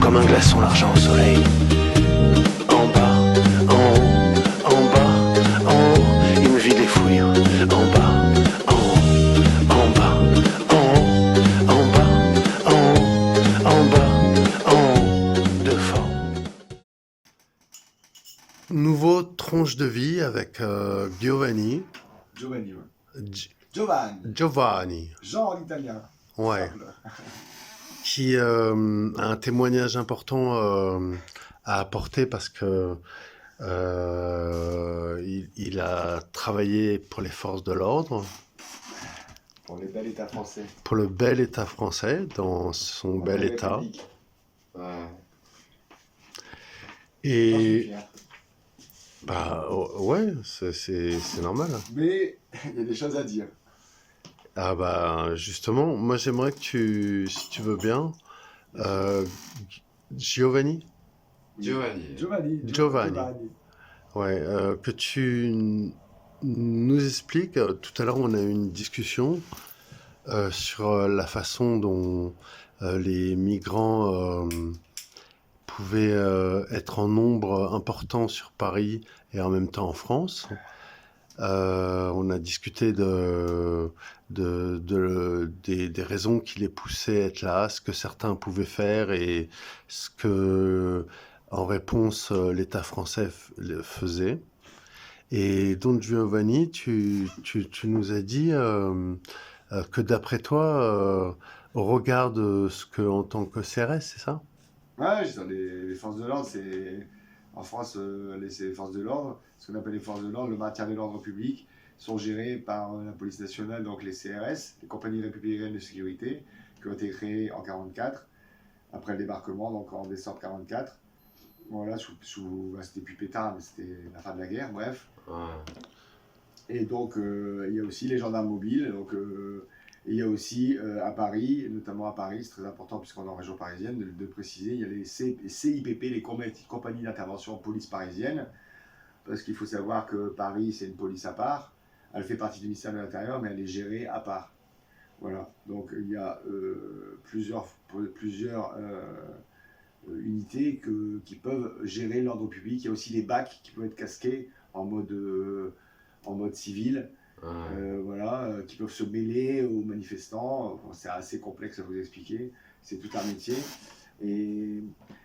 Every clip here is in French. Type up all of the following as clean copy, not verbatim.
comme un glaçon l'argent au soleil. En bas, en haut, en bas, en haut, il me vide les fouilles. En bas, en haut, en bas, en haut, en bas, en haut, en bas, en haut, de fort. Nouveau tranche de vie avec Giovanni. Giovanni, ouais. Gi- Giovanni. Giovanni, Jean en italien. ouais, Simple. qui a un témoignage important à apporter parce que il a travaillé pour les forces de l'ordre, Pour les bel état français. pour le bel État français, dans son bel Belle État. République. Ouais. J'en suis Et fier. bah ouais, c'est normal. Mais il y a des choses à dire. Ah bah justement, moi j'aimerais que si tu veux bien, euh, Giovanni, Giovanni. ouais, que nous expliques. Tout à l'heure, on a eu une discussion sur la façon dont les migrants pouvaient être en nombre important sur Paris et en même temps en France. On a discuté des raisons qui les poussaient à être là, ce que certains pouvaient faire et ce que, en réponse, l'État français faisait. Et Don Giovanni, tu nous as dit que d'après toi, au regard de ce que en tant que CRS, c'est ça? Ouais, les forces de l'ordre, c'est. En France, les forces de l'ordre, ce qu'on appelle les forces de l'ordre, le maintien de l'ordre public, sont gérées par la police nationale, donc les CRS, les compagnies républicaines de sécurité, qui ont été créées en 1944, après le débarquement, donc en décembre 1944. Voilà, c'était plus pétard, mais c'était la fin de la guerre, bref. Et donc, il y a aussi les gendarmes mobiles. Donc, et il y a aussi à Paris, notamment à Paris, c'est très important puisqu'on est en région parisienne, de préciser, il y a les CIPP, les compagnies d'intervention police parisienne, parce qu'il faut savoir que Paris, c'est une police à part. Elle fait partie du ministère de l'Intérieur, mais elle est gérée à part. Voilà, donc il y a plusieurs unités qui peuvent gérer l'ordre public. Il y a aussi les BAC qui peuvent être casqués en mode civil, voilà, qui peuvent se mêler aux manifestants. Bon, c'est assez complexe à vous expliquer, c'est tout un métier. Et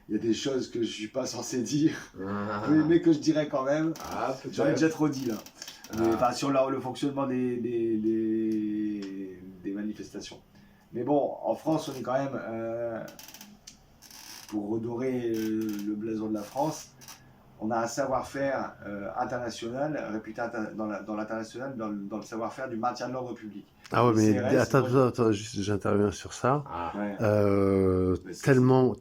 il y a des choses que je ne suis pas censé dire, mais que je dirais quand même. J'en ai déjà trop dit là. Enfin, sur le fonctionnement des manifestations. Mais bon, en France, on est quand même, pour redorer le blason de la France, on a un savoir-faire international, réputé dans l'international, dans le savoir-faire du maintien de l'ordre public. Ah ouais, Les mais CRS, attends, juste, j'interviens sur ça. Ouais. Mais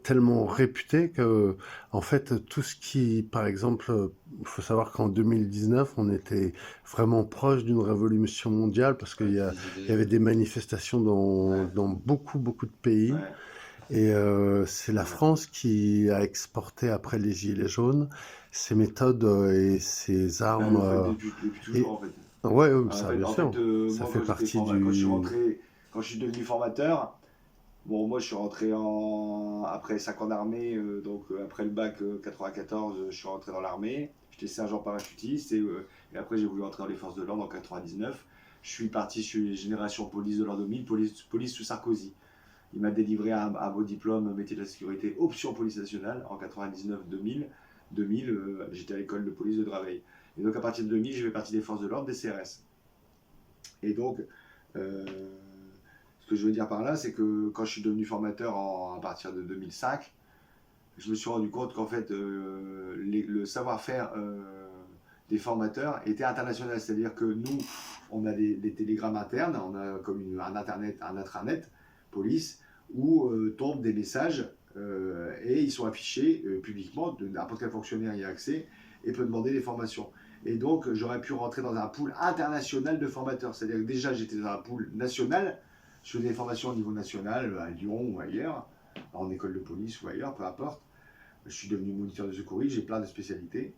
Tellement réputé que, en fait, tout ce qui, par exemple, il faut savoir qu'en 2019, on était vraiment proche d'une révolution mondiale parce qu'il y avait des manifestations dans beaucoup de pays. Ouais. Et c'est la France qui a exporté, après les Gilets jaunes, ses méthodes et ses armes. Depuis toujours, en fait. Ouais, ça, En fait, bien sûr. Ça moi, fait partie du. quand je suis devenu formateur, bon, moi, je suis rentré après 5 ans d'armée, donc après le bac 94, je suis rentré dans l'armée. J'étais sergent parachutiste et après, j'ai voulu rentrer dans les forces de l'ordre en 99. Je suis parti sur les générations police de l'an 2000, police sous Sarkozy. Il m'a délivré un beau diplôme métier de la sécurité, option police nationale en 99-2000. 2000, j'étais à l'école de police de Draveil. Et donc à partir de 2000, je fais partie des forces de l'ordre, des CRS. Et donc, ce que je veux dire par là, c'est que quand je suis devenu formateur à partir de 2005, je me suis rendu compte qu'en fait, le savoir-faire des formateurs était international. C'est-à-dire que nous, on a des télégrammes internes, on a comme un intranet, police, où tombent des messages et ils sont affichés publiquement, n'importe quel fonctionnaire y a accès et peut demander des formations. Et donc j'aurais pu rentrer dans un pool international de formateurs, c'est-à-dire que déjà j'étais dans un pool national, je faisais des formations au niveau national, à Lyon ou ailleurs, en école de police ou ailleurs, peu importe. Je suis devenu moniteur de secouriste, j'ai plein de spécialités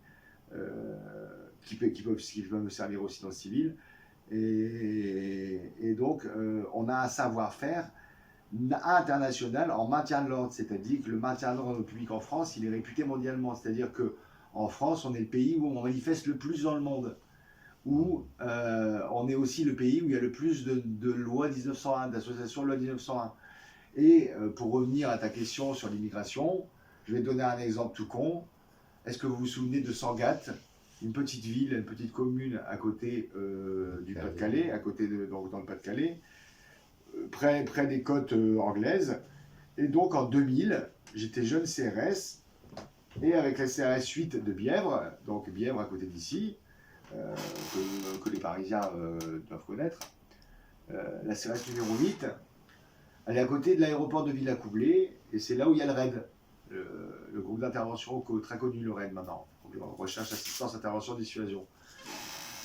qui peuvent me servir aussi dans le civil. Et donc on a un savoir-faire international en maintien de l'ordre, c'est-à-dire que le maintien de l'ordre public en France, il est réputé mondialement, c'est-à-dire que en France, on est le pays où on manifeste le plus dans le monde, où on est aussi le pays où il y a le plus de lois 1901, d'associations de loi 1901. Et pour revenir à ta question sur l'immigration, je vais te donner un exemple tout con. Est-ce que vous vous souvenez de Sangatte, une petite ville, une petite commune à côté du Pas-de-Calais, donc dans le Pas-de-Calais, près des côtes anglaises. Et donc en 2000, j'étais jeune CRS, et avec la CRS 8 de Bièvre, donc Bièvre à côté d'ici, que les Parisiens doivent connaître, la CRS numéro 8, elle est à côté de l'aéroport de Villacoublay, et c'est là où il y a le RAID, le groupe d'intervention très connu, le RAID maintenant, recherche, assistance, intervention, dissuasion.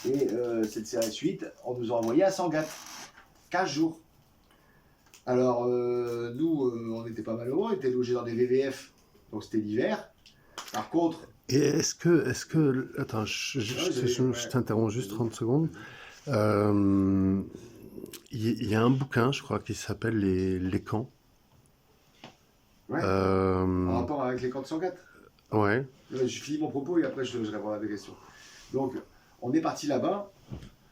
Et cette CRS 8, on nous a envoyé à Sangatte, 15 jours. Alors, nous, on n'était pas malheureux, on était logés dans des VVF, donc c'était l'hiver. Par contre... Et est-ce que... Attends, je t'interromps juste 30 secondes. Il y a un bouquin, je crois, qui s'appelle Les camps. Ouais, en rapport avec les camps de Sangatte. Ouais. Je finis mon propos et après je répondrai à des questions. Donc, on est parti là-bas,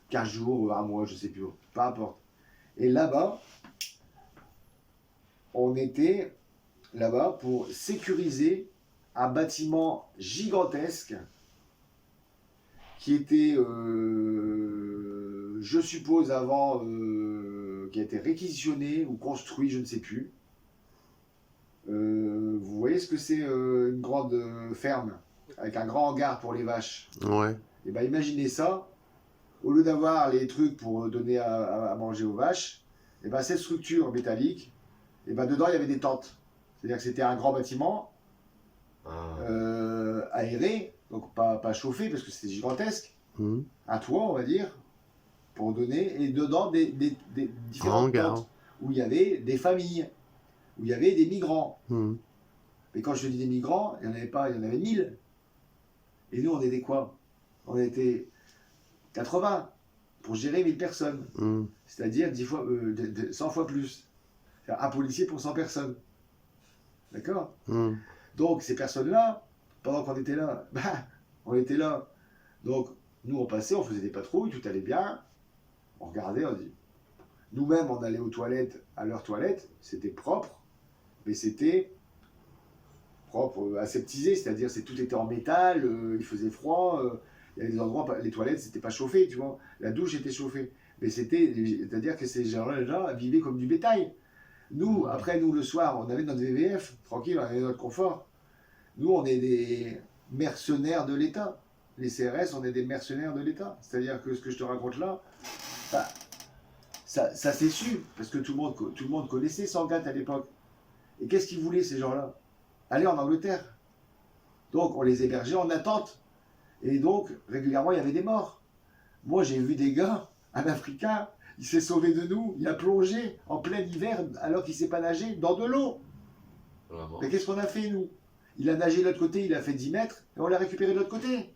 15 jours, un mois, je sais plus, peu importe. Et là-bas, on était là-bas pour sécuriser un bâtiment gigantesque qui était, je suppose, avant, qui a été réquisitionné ou construit, je ne sais plus. Vous voyez ce que c'est une grande ferme avec un grand hangar pour les vaches? Ouais. Et bien imaginez ça, au lieu d'avoir les trucs pour donner à manger aux vaches, et ben cette structure métallique, et ben dedans il y avait des tentes. C'est-à-dire que c'était un grand bâtiment aéré, donc pas chauffé parce que c'était gigantesque, un toit on va dire, pour donner, et dedans des différentes tentes où il y avait des familles, où il y avait des migrants. Mais quand je dis des migrants, il n'y en avait pas, il y en avait 1000. Et nous on était quoi? On était 80 pour gérer 1000 personnes. C'est-à-dire 100 fois plus. Un policier pour 100 personnes. D'accord? Donc ces personnes-là, pendant qu'on était là, on était là. Donc nous on passait, on faisait des patrouilles, tout allait bien. On regardait, on dit. Nous-mêmes on allait aux toilettes, à leurs toilettes, c'était propre, mais c'était propre, aseptisé, c'est-à-dire tout était en métal, il faisait froid, il y a des endroits, les toilettes c'était pas chauffé, tu vois, la douche était chauffée. Mais c'est-à-dire que ces gens-là vivaient comme du bétail. Nous, après, nous, le soir, on avait notre VVF, tranquille, on avait notre confort. Nous, on est des mercenaires de l'État. Les CRS, on est des mercenaires de l'État. C'est-à-dire que ce que je te raconte là, ça s'est su, parce que tout le monde connaissait Sangatte à l'époque. Et qu'est-ce qu'ils voulaient, ces gens-là? Aller en Angleterre. Donc, on les hébergeait en attente. Et donc, régulièrement, il y avait des morts. Moi, j'ai vu des gars, un Africain, il s'est sauvé de nous, il a plongé en plein hiver alors qu'il ne sait pas nager dans de l'eau. Vraiment. Mais qu'est-ce qu'on a fait, nous? Il a nagé de l'autre côté, il a fait 10 mètres, et on l'a récupéré de l'autre côté.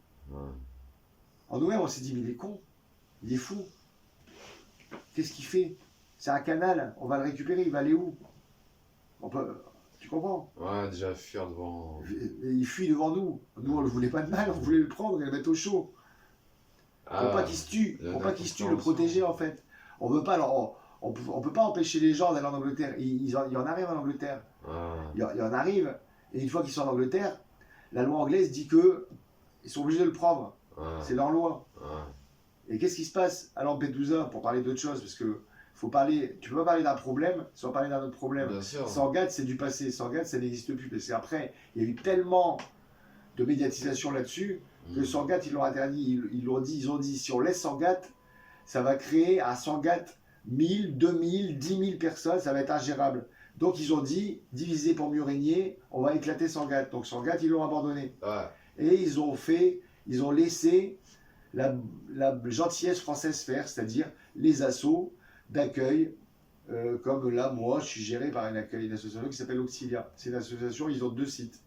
En nous-mêmes, on s'est dit, mais il est con, il est fou. Qu'est-ce qu'il fait? C'est un canal, on va le récupérer, il va aller où? Tu comprends? Ouais, déjà fuir devant... Il fuit devant nous. Nous, on ne voulait pas de mal, on voulait le prendre et le mettre au chaud. Pour pas qu'il se tue, le protéger en fait. On veut pas, on peut pas empêcher les gens d'aller en Angleterre. Il en arrive en Angleterre. Il en arrive. Et une fois qu'ils sont en Angleterre, la loi anglaise dit que ils sont obligés de le prendre. C'est leur loi. Et qu'est-ce qui se passe à Lampedusa, pour parler d'autre chose, parce que tu peux pas parler d'un problème sans parler d'un autre problème. Sangatte, c'est du passé. Sangatte, ça n'existe plus. Parce qu'après, il y a eu tellement de médiatisation là-dessus que Sangatte, ils l'ont interdit. Ils ont dit, si on laisse Sangatte, ça va créer à Sangatte 1000, 2000, 10 000 personnes, ça va être ingérable. Donc ils ont dit, diviser pour mieux régner, on va éclater Sangatte. Donc Sangatte, ils l'ont abandonné. Et ils ont laissé la gentillesse française faire, c'est-à-dire les assauts d'accueil, comme là, moi, je suis géré par une association qui s'appelle Auxilia. C'est une association, ils ont 2 sites,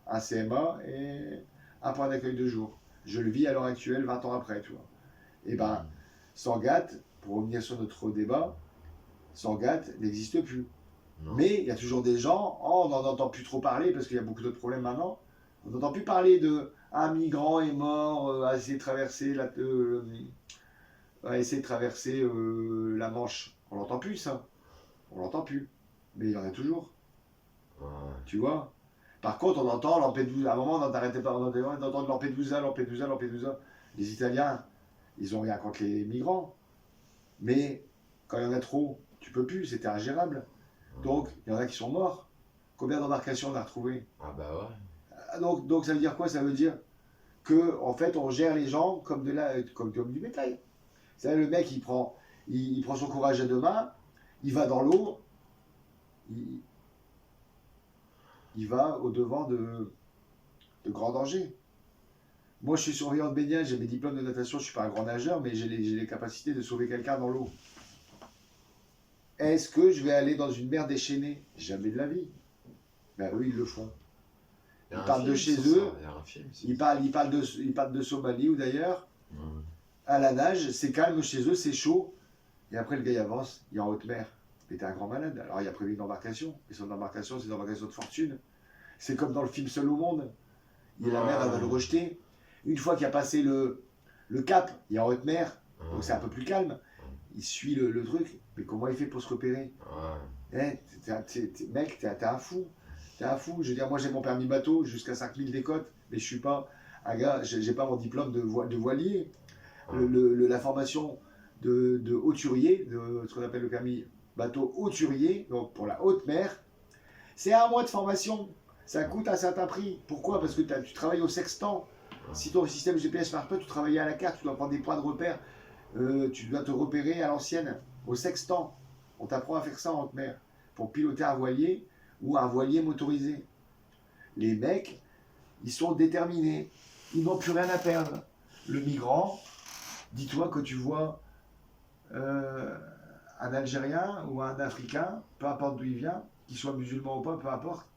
un CMA et un point d'accueil de jour. Je le vis à l'heure actuelle, 20 ans après, tu vois. Et ben, Sangatte, pour revenir sur notre débat, Sangatte n'existe plus. Non. Mais il y a toujours des gens, oh, on n'en entend plus trop parler parce qu'il y a beaucoup d'autres problèmes maintenant. On n'entend plus parler de un migrant est mort, a essayé de traverser la Manche. On l'entend plus ça. On l'entend plus. Mais il y en a toujours. Ouais. Tu vois. Par contre, on entend Lampedusa. À un moment, on n'arrêtait pas d'entendre Lampedusa. Les Italiens, ils ont rien contre les migrants. Mais quand il y en a trop, tu peux plus, c'était ingérable. Donc, il y en a qui sont morts. Combien d'embarcations on a retrouvées? Ah bah ouais. Donc, ça veut dire quoi? Ça veut dire que en fait, on gère les gens comme du bétail. C'est-à-dire, le mec, il prend son courage à deux mains, il va dans l'eau, il va au-devant de grands dangers. Moi, je suis surveillant de baignade, j'ai mes diplômes de natation, je ne suis pas un grand nageur, mais j'ai les capacités de sauver quelqu'un dans l'eau. Est-ce que je vais aller dans une mer déchaînée? Jamais de la vie. Ben oui, ils le font. Il y a Ils un parlent de film chez sur eux. ça, il y a un film, c'est Ils parlent de Somalie ou d'ailleurs. Ouais. À la nage, c'est calme chez eux, c'est chaud. Et après, le gars il avance, il est en haute mer. Mais t'es un grand malade. Alors, il a prévu une embarcation. Et son embarcation, c'est une embarcation de fortune. C'est comme dans le film Seul au monde. La mer, elle va le rejeter. Une fois qu'il a passé le cap, il est en haute mer. Donc, c'est un peu plus calme. Il suit le truc. Mais comment il fait pour se repérer? Ouais. Mec, t'es un fou. T'es un fou. Je veux dire, moi, j'ai mon permis bateau jusqu'à 5000 des côtes. Mais je suis pas un gars, j'ai pas mon diplôme de voilier. La formation de hauturier, de ce qu'on appelle le permis bateau hauturier, donc pour la haute mer, c'est 1 mois de formation. Ça coûte un certain prix. Pourquoi? Parce que tu travailles au sextant. Si ton système GPS marche pas, tu travailles à la carte, tu dois prendre des points de repère. Tu dois te repérer à l'ancienne, au sextant. On t'apprend à faire ça en haute mer, pour piloter un voilier ou un voilier motorisé. Les mecs, ils sont déterminés. Ils n'ont plus rien à perdre. Le migrant, dis-toi que tu vois un Algérien ou un Africain, peu importe d'où il vient, qu'il soit musulman ou pas, peu importe,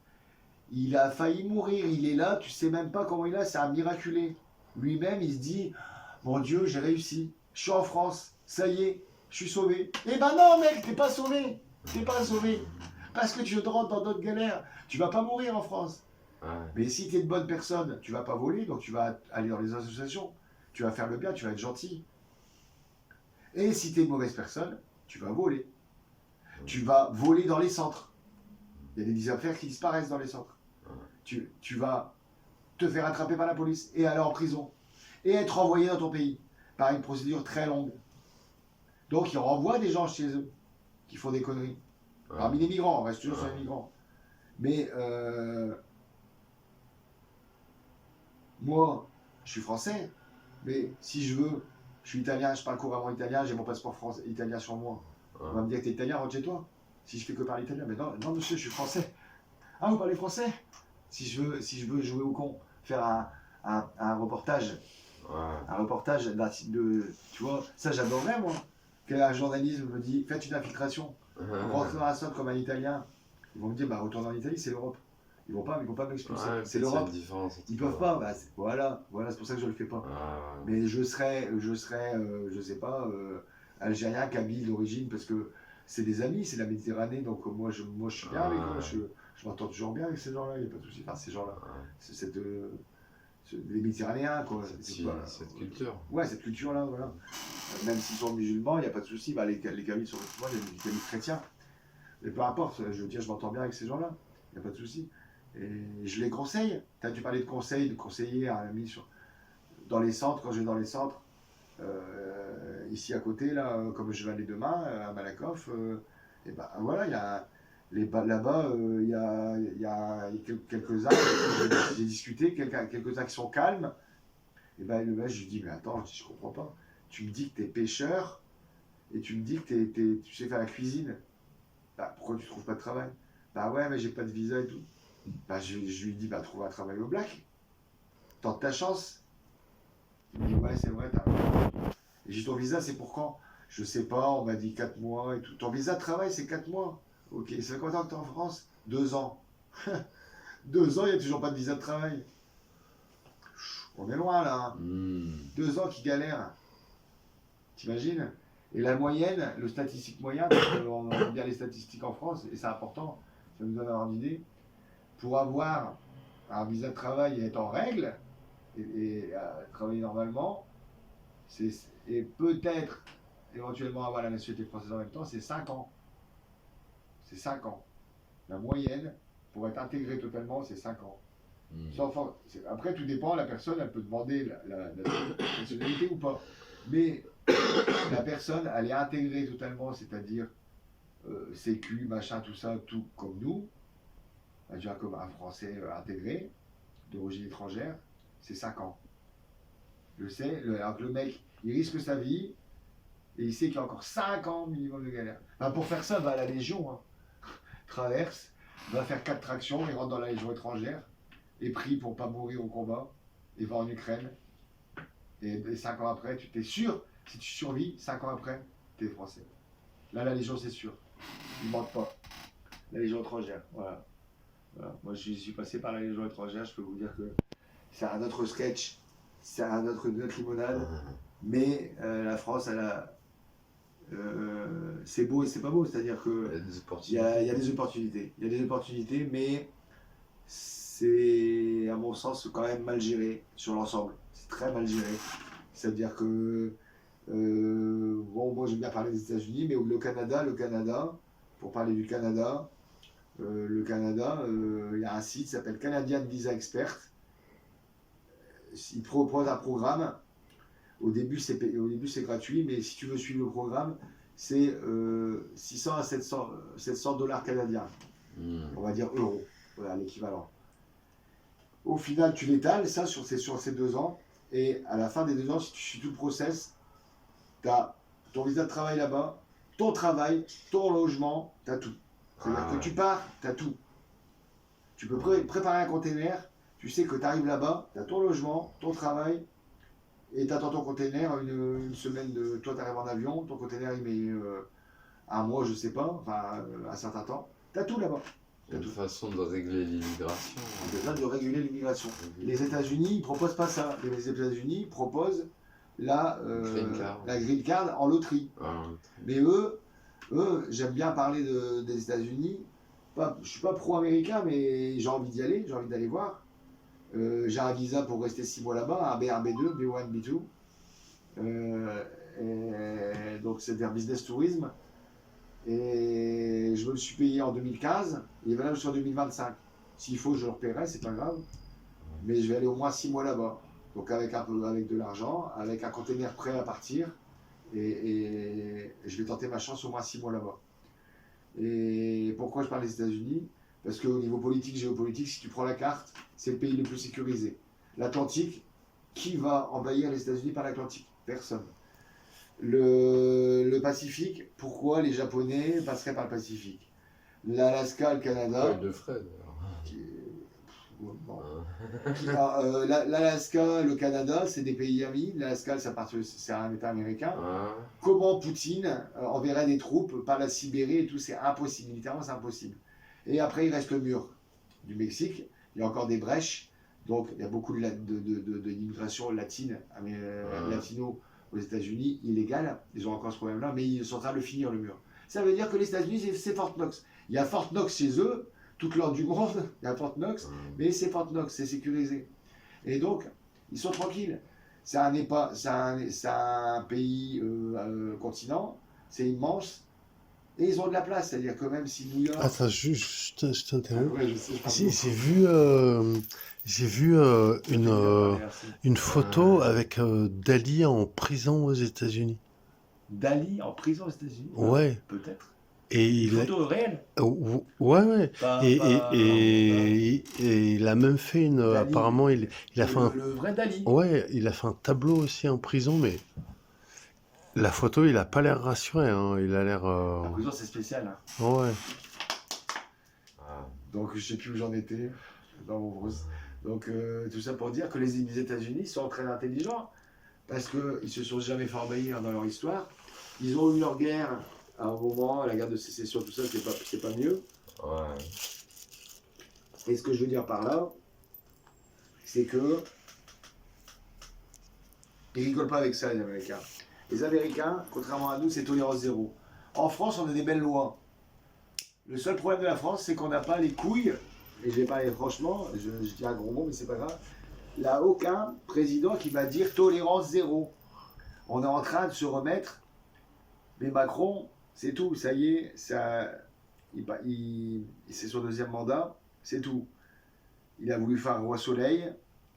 il a failli mourir, il est là, tu sais même pas comment il est, c'est un miraculé. Lui-même, il se dit, mon Dieu, j'ai réussi, je suis en France, ça y est, je suis sauvé. Eh ben non mec, t'es pas sauvé, parce que tu rentres dans d'autres galères, tu vas pas mourir en France. Ouais. Mais si tu es une bonne personne, tu vas pas voler, donc tu vas aller dans les associations, tu vas faire le bien, tu vas être gentil. Et si tu es une mauvaise personne, tu vas voler. Tu vas voler dans les centres. Il y a des affaires qui disparaissent dans les centres. Tu vas te faire attraper par la police et aller en prison. Et être renvoyé dans ton pays par une procédure très longue. Donc ils renvoient des gens chez eux qui font des conneries. Ouais. Parmi les migrants, on reste toujours sur les migrants. Mais moi, je suis français, mais si je veux, je suis italien, je parle couramment italien, j'ai mon passeport italien sur moi. Ouais. On va me dire que t'es italien, rentre chez toi. Si je fais que parler italien, mais non, non monsieur, je suis français. Ah, vous parlez français? Si je veux jouer au con, faire un reportage, Ouais. un reportage tu vois, ça j'adorerais moi. Qu'un journaliste me dit, faites une infiltration, rentrez dans la zone comme un Italien. Ils vont me dire, bah retourne en Italie, c'est l'Europe. Ils vont pas m'expulser, Ouais, c'est peut-être l'Europe. une différence entre Ils peuvent pas, bah, voilà, c'est pour ça que je le fais pas. Ouais. Mais je serais je sais pas, algérien, kabyle d'origine, parce que c'est des amis, c'est la Méditerranée, donc moi je suis bien avec eux, je m'entends toujours bien avec ces gens-là, il n'y a pas de souci. Enfin, ces gens-là, c'est les Méditerranéens, quoi. Cette culture. Ouais, cette culture-là, voilà. Même s'ils sont musulmans, il n'y a pas de souci, bah, les Kabyles sont musulmans, il y a des Kabyles chrétiens. Mais peu importe, je veux dire, je m'entends bien avec ces gens-là, il n'y a pas de souci. Et je les conseille. Tu parlais de conseils, de conseiller à un ami dans les centres, quand je vais dans les centres, ici à côté, là, comme je vais aller demain, à Malakoff, et ben voilà, il y a là-bas, il y a quelques-uns, j'ai discuté, quelques-uns qui sont calmes, et ben le mec, je lui dis, mais attends, je comprends pas. Tu me dis que tu es pêcheur, et tu me dis que tu sais faire la cuisine. Bah, pourquoi tu trouves pas de travail? Bah ouais, mais j'ai pas de visa et tout. Bah, je lui dis, bah trouve un travail au black. Tente ta chance. Il me dit, ouais, c'est vrai, t'as raison. Et j'ai dit, ton visa, c'est pour quand? Je sais pas, on m'a dit 4 mois et tout. Ton visa de travail, c'est 4 mois. Ok, ça fait combien de temps que t'es en France? 2 ans. 2 ans, il n'y a toujours pas de visa de travail. On est loin là. 2 ans qui galèrent. T'imagines? Et la moyenne, le statistique moyen, parce qu'on aime bien les statistiques en France, et c'est important, ça nous donne un ordre d'idée, pour avoir un visa de travail et être en règle, et travailler normalement, et peut-être éventuellement avoir la nationalité française en même temps, c'est 5 ans. C'est 5 ans. La moyenne, pour être intégré totalement, c'est 5 ans. Après, tout dépend, la personne, elle peut demander la nationalité ou pas. Mais la personne, elle est intégrée totalement, c'est-à-dire sécu, machin, tout ça, tout comme nous, déjà comme un Français intégré, d'origine étrangère, c'est 5 ans. Je sais, alors que le mec, il risque sa vie, et il sait qu'il y a encore 5 ans minimum de galère. Enfin, pour faire ça, va à la Légion, hein. Traverse, va faire 4 tractions, il rentre dans la Légion étrangère, est pris pour pas mourir au combat, et va en Ukraine. Et 5 ans après, tu t'es sûr, si tu survis, 5 ans après, t'es français. Là, la Légion, c'est sûr. Ils ne mentent pas. La Légion étrangère, voilà. Moi, je suis passé par la Légion étrangère, je peux vous dire que c'est un autre sketch, c'est une autre limonade, mais la France, elle a... c'est beau et c'est pas beau, c'est-à-dire que il y a des opportunités. Il y a des opportunités, mais c'est, à mon sens, quand même mal géré sur l'ensemble. C'est très mal géré. C'est-à-dire que, bon, moi j'aime bien parler des États-Unis, mais le Canada, pour parler du Canada, il y a un site qui s'appelle Canadian Visa Expert. Il propose un programme. Au début, c'est gratuit, mais si tu veux suivre le programme, c'est 600 à 700 dollars canadiens. On va dire euros, voilà l'équivalent. Au final, tu l'étales, ça, sur ces 2 ans. Et à la fin des 2 ans, si tu suis tout le process, tu as ton visa de travail là-bas, ton travail, ton logement, tu as tout. C'est-à-dire que tu pars, tu as tout. Tu peux préparer un container, tu sais que tu arrives là-bas, tu as ton logement, ton travail, et tu attends ton container une semaine de... Toi, tu arrives en avion, ton container, il met un mois, je sais pas, enfin, un certain temps. Tu as tout là-bas. Une façon de régler l'immigration. On a besoin de réguler l'immigration. Les États-Unis, ils ne proposent pas ça. Les États-Unis proposent la green card en loterie. Mais eux, j'aime bien parler des États-Unis. Je ne suis pas pro-américain, mais j'ai envie d'y aller, j'ai envie d'aller voir. J'ai un visa pour rester 6 mois là-bas, un B1, B2, B1, B2. Donc c'est vers business tourisme. Et je me le suis payé en 2015, il est valable sur 2025. S'il faut, je le repaierai, c'est pas grave. Mais je vais aller au moins 6 mois là-bas. Donc avec de l'argent, avec un container prêt à partir. Et je vais tenter ma chance au moins 6 mois là-bas. Et pourquoi je parle des États-Unis? Parce qu'au niveau politique, géopolitique, si tu prends la carte, c'est le pays le plus sécurisé. L'Atlantique, qui va envahir les États-Unis par l'Atlantique? Personne. Le Pacifique, pourquoi les Japonais passeraient par le Pacifique? L'Alaska, le Canada. De Fred. Bon. L'Alaska, le Canada, c'est des pays amis. L'Alaska, c'est un État américain. Comment Poutine enverrait des troupes par la Sibérie et tout? C'est impossible. Militairement, c'est impossible. Et après, il reste le mur du Mexique. Il y a encore des brèches. Donc, il y a beaucoup d'immigration latine, latino aux États-Unis, illégale. Ils ont encore ce problème-là, mais ils sont en train de le finir, le mur. Ça veut dire que les États-Unis, c'est Fort Knox. Il y a Fort Knox chez eux, toute l'ordre du monde, il y a Fort Knox, mais c'est Fort Knox, c'est sécurisé. Et donc, ils sont tranquilles. C'est un pays continent, c'est immense, et ils ont de la place. C'est-à-dire que même si New York... Attends, je t'interromps. Ouais, je sais, J'ai vu une photo avec Dali en prison aux États-Unis. Dali en prison aux États-Unis? Ouais. Peut-être. Et une photo réelle? Ouais. Et il a même fait une... Dali. Apparemment, il a fait le vrai Dali. Ouais, il a fait un tableau aussi en prison, mais la photo, il a pas l'air rassuré, hein. Il a l'air... La prison, c'est spécial. Hein. Ouais. Donc, je sais plus où j'en étais dans mon brousse. Donc, tout ça pour dire que les États-Unis sont très intelligents parce qu'ils se sont jamais fait envahir dans leur histoire. Ils ont eu leur guerre à un moment, la guerre de sécession, tout ça, c'est pas mieux. Ouais. Et ce que je veux dire par là, c'est que ils rigolent pas avec ça, les Américains. Les Américains, contrairement à nous, c'est tolérance zéro. En France, on a des belles lois. Le seul problème de la France, c'est qu'on n'a pas les couilles, et je vais parler franchement, je dis un gros mot, mais c'est pas grave. Il n'y a aucun président qui va dire tolérance zéro. On est en train de se remettre, mais Macron, c'est tout, ça y est, c'est son deuxième mandat, c'est tout. Il a voulu faire un roi soleil,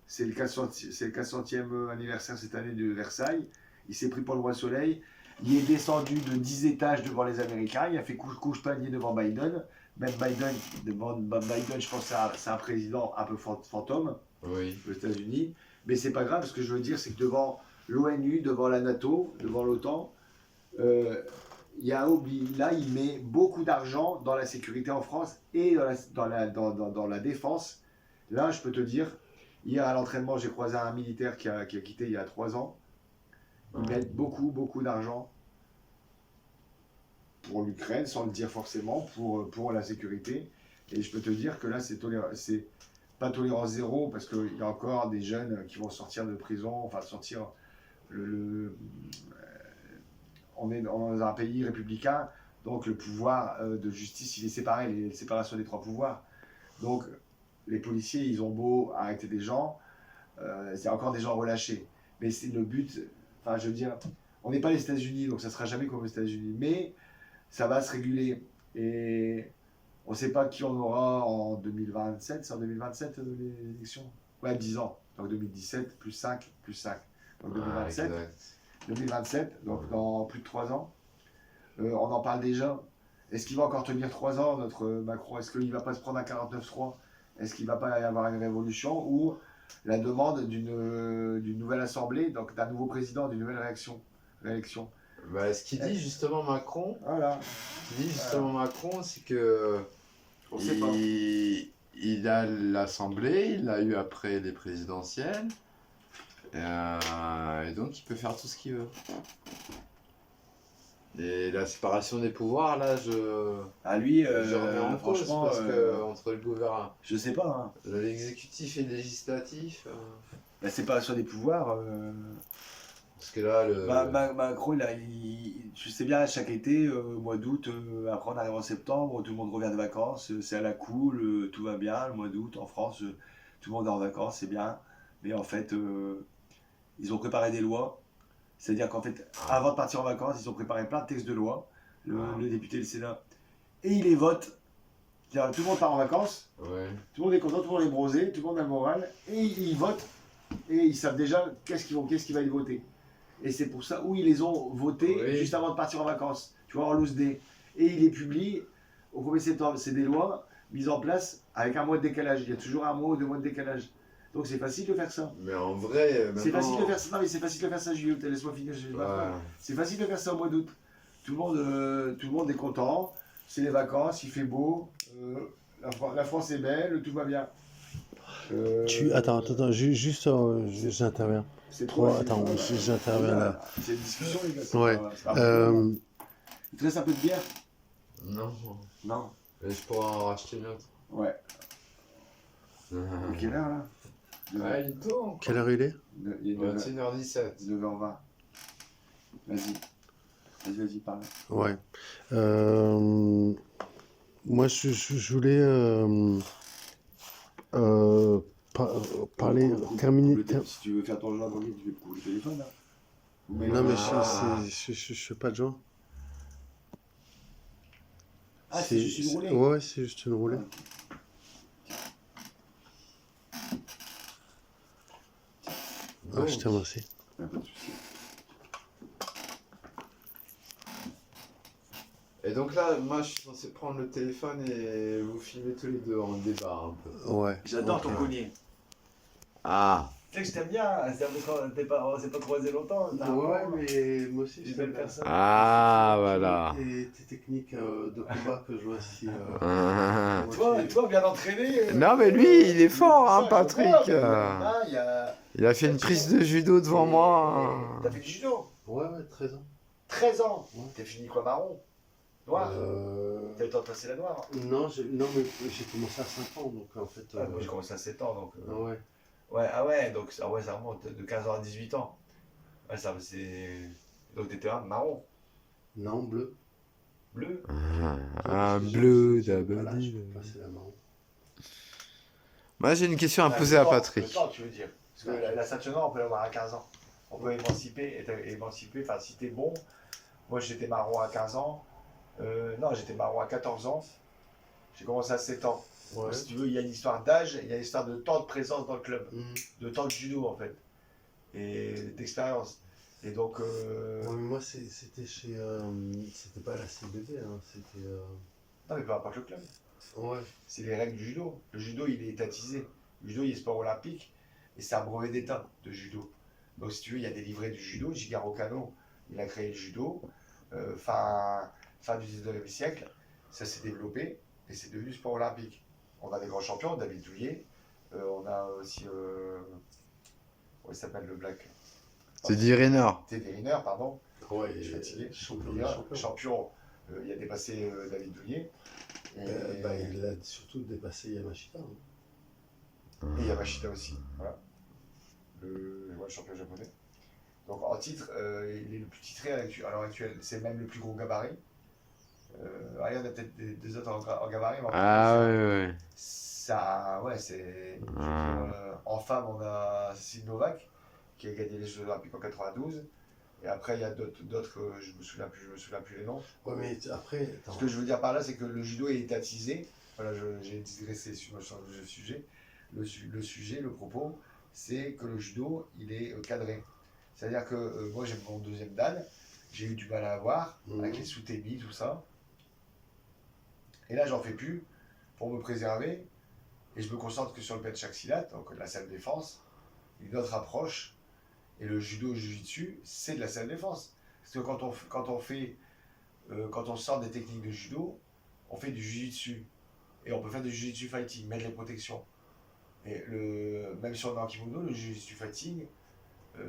c'est le 400e anniversaire cette année de Versailles, il s'est pris pour le roi soleil, il est descendu de 10 étages devant les Américains, il a fait couche panier devant Biden, même Biden, je pense que c'est un président un peu fantôme, Oui. aux États-Unis, mais c'est pas grave, ce que je veux dire, c'est que devant l'ONU, devant la NATO, devant l'OTAN, là, il met beaucoup d'argent dans la sécurité en France et dans la défense. Là, je peux te dire, hier à l'entraînement, j'ai croisé un militaire qui a quitté il y a 3 ans. Ils mettent beaucoup d'argent pour l'Ukraine, sans le dire forcément, pour la sécurité. Et je peux te dire que là, c'est pas tolérance zéro, parce qu'il y a encore des jeunes qui vont sortir de prison, enfin sortir on est dans un pays républicain, donc le pouvoir de justice, il est séparé, la séparation des 3 pouvoirs. Donc les policiers, ils ont beau arrêter des gens, c'est encore des gens relâchés. Mais c'est le but, enfin je veux dire, on n'est pas les États-Unis, donc ça ne sera jamais comme les États-Unis, mais ça va se réguler. Et on ne sait pas qui on aura en 2027, c'est en 2027 les élections? Ouais, 10 ans, donc 2017, plus 5, plus 5. Donc 2027. 2027, donc dans plus de 3 ans. On en parle déjà. Est-ce qu'il va encore tenir 3 ans, notre Macron? Est-ce qu'il ne va pas se prendre un 49-3? Est-ce qu'il ne va pas y avoir une révolution ou la demande d'une nouvelle assemblée, donc d'un nouveau président, d'une nouvelle réélection? Bah, ce qu'il dit justement Macron, Voilà. Macron, c'est que On sait pas. il a l'Assemblée, il l'a eu après les présidentielles. Et donc il peut faire tout ce qu'il veut. Et la séparation des pouvoirs, là, je remets en cause franchement, parce que entre le gouvernement, je sais pas. Hein. l'exécutif et le législatif, La séparation des pouvoirs. parce que là, Macron, je sais bien, chaque été, mois d'août, après on arrive en septembre, tout le monde revient de vacances, c'est à la cool, tout va bien, le mois d'août en France, tout le monde est en vacances, c'est bien. Mais en fait, ils ont préparé des lois. C'est-à-dire qu'en fait, avant de partir en vacances, ils ont préparé plein de textes de loi, le député et le Sénat, et ils les votent. C'est-à-dire, tout le monde part en vacances, ouais. tout le monde est content, tout le monde est bronzé, tout le monde a le moral, et ils votent, et ils savent déjà qu'est-ce qu'ils va y voter. Et c'est pour ça où ils les ont votés juste avant de partir en vacances, tu vois, en loose day. Et ils les publient au 1er septembre. C'est des lois mises en place avec un mois de décalage. Il y a toujours un mois ou 2 mois de décalage. Donc c'est facile de faire ça. Mais en vrai, C'est facile de faire ça. Non, mais c'est facile de faire ça, Jules. Laisse-moi finir. C'est facile de faire ça au mois d'août. Tout le monde est content. C'est les vacances, il fait beau. La France est belle, tout va bien. Attends, juste, j'interviens. C'est trop. Attends, j'interviens là. C'est une discussion, les gars. Ouais. Il te reste un peu de bière? non. Non. Mais je pourrais en racheter une autre. Ouais. Quelle heure là? Ouais, il tourne. Quelle heure il est? Il est 21h17. 9h20. Vas-y, parle. Ouais. Moi, je voulais parler, terminer. Si tu veux faire ton joint tranquille, tu veux couper le téléphone là. Non, mais je fais pas de joint. Ah, c'est juste une roulée? Ouais, c'est juste une roulée. Ah, je te remercie. Pas de souci. Et donc là, moi je suis censé prendre le téléphone et vous filmer tous les deux en débat un peu. Ouais. J'adore ton collier. Ah. Tu sais que je t'aime bien, on s'est pas croisé longtemps. Ouais, mais moi aussi, je belle personne. Ah, voilà. Tes techniques de combat que je vois ici. Toi, bien entraîné. Non, mais lui, il est fort, hein, Ça, Patrick. il Il a fait une prise de judo devant moi. T'as fait du judo? Ouais, 13 ans. 13 ans. Ouais. T'es fini quoi, marron? Noir? T'as eu le temps de passer la noire? Non, mais j'ai commencé à 5 ans, donc en fait... Moi j'ai commencé à 7 ans, donc... Ouais. Ouais, donc ça remonte de 15 ans à 18 ans. Ouais, ça c'est... Donc des terrains marrons, Non, bleu. bleus. Un Les gens bleu qui sont pas là, d'abonné. je peux passer la main. Moi, j'ai une question à Ah, poser le à temps, Patrick. Le temps, tu veux dire. Parce que la ceinture noire, on peut l'avoir à 15 ans. On peut émanciper, enfin si t'es bon. Moi j'étais marron à 15 ans. Non, j'étais marron à 14 ans. J'ai commencé à 7 ans. Ouais. Donc, si tu veux, il y a une histoire d'âge, il y a une histoire de temps de présence dans le club. De temps de judo en fait. Et d'expérience. Et donc. Ouais, mais moi, c'était chez. C'était pas la CBD, hein, c'était. Non mais peu importe le club. Ouais. C'est les règles du judo. Le judo il est étatisé. Le judo il est sport olympique. Et c'est un brevet d'état de judo. Donc si tu veux, il y a des livrets du judo. Jigaro Kano, il a créé le judo. Fin du 19e siècle, ça s'est développé et c'est devenu sport olympique. On a des grands champions, David Douillet. On a aussi. Comment il s'appelle le black? Teddy Riner. Teddy Riner, pardon. Ouais, Je suis fatigué. champion Il des y a champions. champion, il a dépassé David Douillet. Et, Il a surtout dépassé Yamashita. Hein. et Yamashita aussi. Voilà. Le champion japonais. Donc en titre, il est le plus titré à l'heure actuelle. C'est même le plus gros gabarit. Il y en a peut-être des autres en gabarit. Mais Ah ouais, ouais. Ça, ouais, c'est. En femme, on a Cécile Novak qui a gagné les Jeux Olympiques en 92. Et après, il y a d'autres, je me souviens plus les noms. Ouais, mais après. Attends. Ce que je veux dire par là, c'est que le judo est étatisé. Voilà, j'ai digressé sur le sujet. Le propos, c'est que le judo, il est cadré. C'est-à-dire que moi, j'ai mon deuxième dan, j'ai eu du mal à avoir, avec les sous-témis, tout ça. Et là, j'en fais plus pour me préserver. Et je me concentre que sur le penchaksilat, donc la self-défense, une autre approche. Et le judo jujitsu, c'est de la self-défense. Parce que quand on sort des techniques de judo, on fait du jujitsu. Et on peut faire du jujitsu fighting, mettre les protections. Et même si on est en kimono, le jujitsu fighting,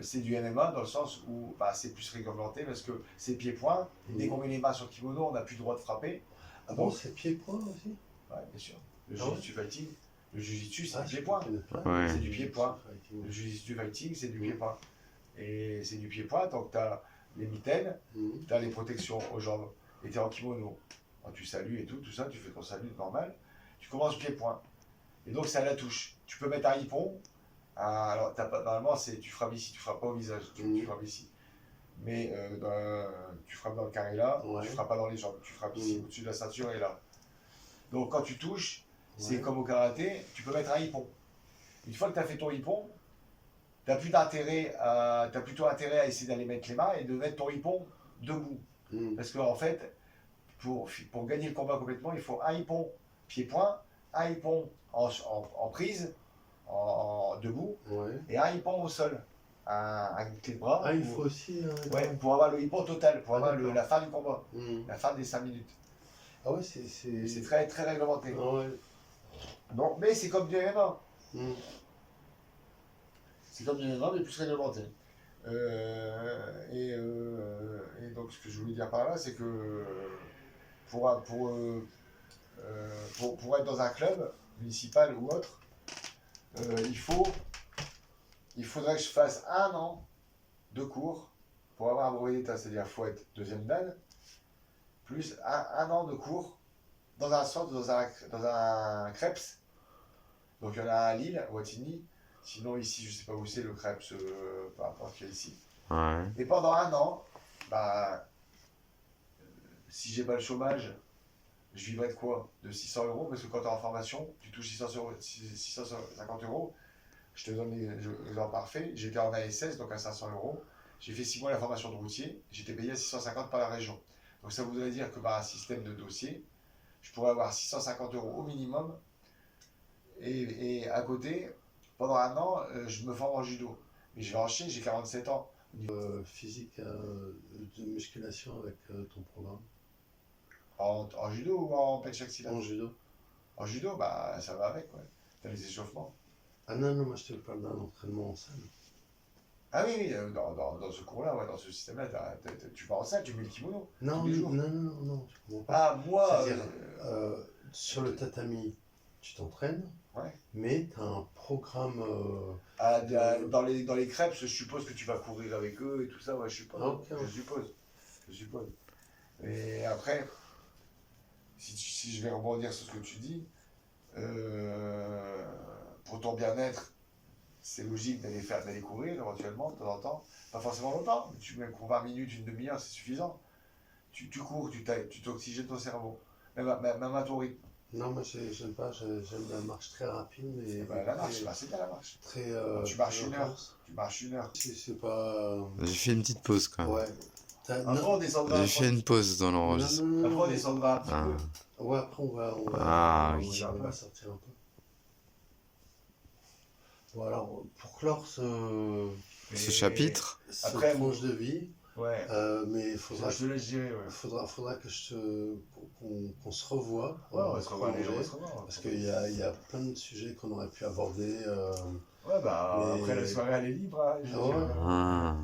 c'est du MMA dans le sens où c'est plus réglementé parce que c'est pied-point. Dès qu'on met les mains sur le kimono, on n'a plus le droit de frapper. Ah bon, c'est pied-point aussi? Ouais, bien sûr. Le jujitsu fighting, le jujitsu, c'est du pied-point. Ouais. C'est du pied-point. Le jujitsu fighting, c'est du pied-point. Et c'est du pied-point, donc tu as les mitaines, tu as les protections aux jambes, et tu es en kimono. Quand tu salues et tout ça, tu fais ton salut normal. Tu commences pied-point. Et donc c'est à la touche. Tu peux mettre un hippon. Alors normalement, tu frappes ici, tu frappes pas au visage, tu frappes ici. Mais tu frappes dans le carré là, tu frappes pas dans les jambes, tu frappes ici, au-dessus de la ceinture et là. Donc quand tu touches, c'est comme au karaté, tu peux mettre un hippon. Une fois que tu as fait ton hippon, tu as plutôt intérêt à essayer d'aller mettre les mains et de mettre ton hippon debout. Parce qu'en fait, pour gagner le combat complètement, il faut un hippon pied-point, un hippon en prise, debout, et un hippon au sol. Un clé de bras. Ah, il faut aussi. Pour avoir le hippon total, pour avoir la fin du combat, la fin des 5 minutes. Ah ouais, c'est très, très réglementé. Ah ouais. Donc, mais c'est comme du MMA. C'est comme du MMA, mais plus réglementé. Et donc, ce que je voulais dire par là, c'est que pour être dans un club, municipal ou autre, il faudrait que je fasse 1 an de cours pour avoir un brevet d'état. C'est-à-dire qu'il faut être deuxième dan, plus un an de cours dans un centre, dans un CREPS. Donc il y en a un à Lille, à Wattignies. Sinon ici, je ne sais pas où c'est le CREPS, par rapport à ce qu'il y a ici. Ouais. Et pendant 1 an, si j'ai pas le chômage, je vivrais de quoi? De 600 €, parce que quand tu es en formation, tu touches 650 €. Je te donne l'exemple parfait. J'étais en ASS, donc à 500 €. J'ai fait 6 mois la formation de routier. J'étais payé à 650 par la région. Donc ça voudrait dire que par un système de dossier, je pourrais avoir 650 € au minimum. Et à côté, pendant 1 an, je me forme en judo. Mais je vais en Chine, j'ai 47 ans. Physique de musculation avec ton programme. En judo ou en penchaksilat? En judo. En judo, ça va avec, ouais. T'as les échauffements. Ah non, moi je te parle d'un entraînement en salle. Ah oui, dans ce cours-là, ouais, dans ce système-là, tu vas en salle, tu mets le kimono. Non, tous les jours. non, tu comprends pas. Ah, moi. C'est-à-dire, sur le tatami, tu t'entraînes, Ouais. mais tu as un programme. Dans les crêpes, je suppose que tu vas courir avec eux et tout ça, ouais, je suppose. Ah, ok, ouais. Je suppose. Et après, si je vais rebondir sur ce que tu dis, pour ton bien-être, c'est logique d'aller courir éventuellement de temps en temps. Pas forcément longtemps, mais tu mets 20 minutes, une demi-heure, c'est suffisant. Tu cours, tu t'oxygènes ton cerveau, même à ton rythme. Non, moi j'aime pas, j'aime la marche très rapide, mais. Bah, la marche, c'est bien la marche. Très. Tu marches très une heure. intense. Tu marches une heure. C'est pas. J'ai fait une petite pause quand même. Ouais. Après, on descendra. J'ai fait une pause dans l'enregistrement. Après, on descendra un petit Ah. peu. Ouais, après on va Ah, on oui. va sortir un peu. Bon alors, pour clore Ce Mais- chapitre, cette Après, tranche de vie, Ouais. mais il faudra, Je te laisse gérer, ouais. faudra que qu'on se revoie. Ouais, on va se revoir, prolonger, on va se revoir. parce qu'il y a plein de sujets qu'on aurait pu aborder. Ouais, bah, Mais- après la soirée, elle est libre. Hein, je veux Ah ouais. dire. ah,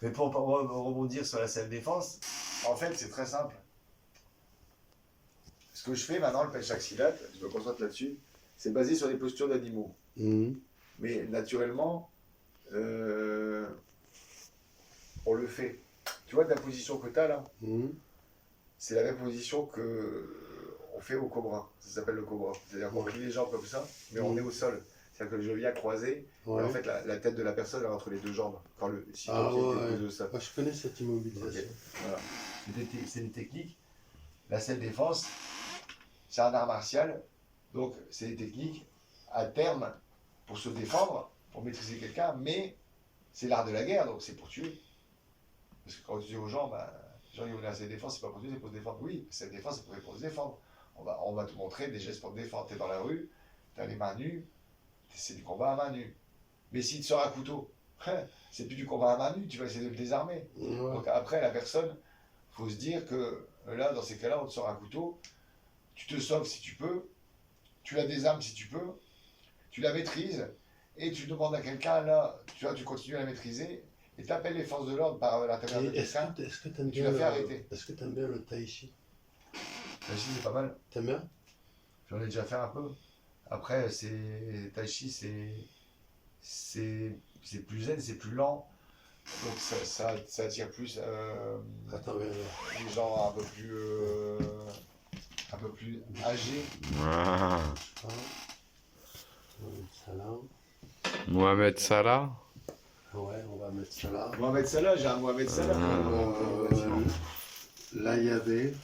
Mais pour rebondir sur la salle défense, en fait, c'est très simple. Ce que je fais maintenant, le pêche axilate, je me concentre là-dessus, c'est basé sur les postures d'animaux. Mhm. Mais naturellement, on le fait. Tu vois, de la position que tu as là, Mhm. c'est la même position que on fait au cobra. Ça s'appelle le cobra. C'est-à-dire qu'on Ouais. plie les jambes comme ça, mais on est au sol. C'est-à-dire que je viens croiser, Ouais. et en fait, la tête de la personne elle est entre les deux jambes. Quand si Ah ton pied ouais. est posé au sol. Ouais, je connais cette immobilisation. Ok. Voilà. C'est des techniques. La self-défense, c'est un art martial. Donc, c'est des techniques à terme pour se défendre, pour maîtriser quelqu'un, mais c'est l'art de la guerre, donc c'est pour tuer. Parce que quand tu dis aux gens, bah, les gens ils vont dire self-défense, c'est pas pour tuer, c'est pour se défendre. Oui, self-défense, c'est pour se défendre. On va te montrer des gestes pour te défendre. Tu es dans la rue, tu as les mains nues, c'est du combat à main nue. Mais s'il te sort un couteau, c'est plus du combat à main nue, tu vas essayer de le désarmer. Ouais. Donc après, la personne, faut se dire que là, dans ces cas-là, on te sort un couteau, tu te sauves si tu peux, tu la désarmes si tu peux, tu la maîtrises, et tu demandes à quelqu'un, là, tu vois, tu continues à la maîtriser, et tu appelles les forces de l'ordre par l'intermédiaire de Et quelqu'un. est-ce que t'aimes tu bien l'as fait arrêter. est-ce que t'aimes bien le tai chi? Tai Chi, c'est pas mal. T'aimes bien? J'en ai déjà fait un peu. Après, Tai Chi, c'est plus zen, c'est plus lent. Donc ça attire plus Attends, les gens un peu plus âgés. ah. on va mettre ça là. Mohamed Salah. Ouais, on va mettre ça là. Mohamed Salah, j'ai un Mohamed Salah. Là, il y avait.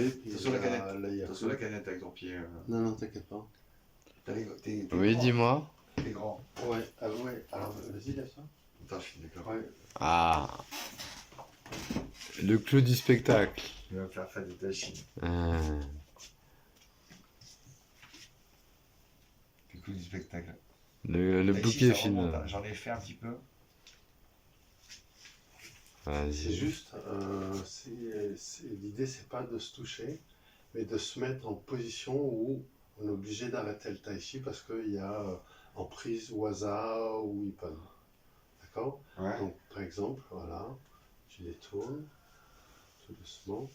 Puis Attention la canette. là, il y a Attention la canette avec ton pied. Non, t'inquiète pas. T'es Oui, grand. dis-moi. T'es grand. Ouais, ouais. Alors, vas-y, lève ça. Attends, je suis d'accord. Ouais. Ah. Le clou du spectacle. Il va me faire faire du Tai Chi. Ah. Du coup, du spectacle. Le Tai Chi, bouquet ça remonte, hein. final. J'en ai fait un petit peu. C'est Vas-y. juste, l'idée, c'est pas de se toucher, mais de se mettre en position où on est obligé d'arrêter le tai chi parce qu'il y a en prise waza ou ippon. D'accord? Ouais. Donc, par exemple, voilà, tu les tournes tout doucement.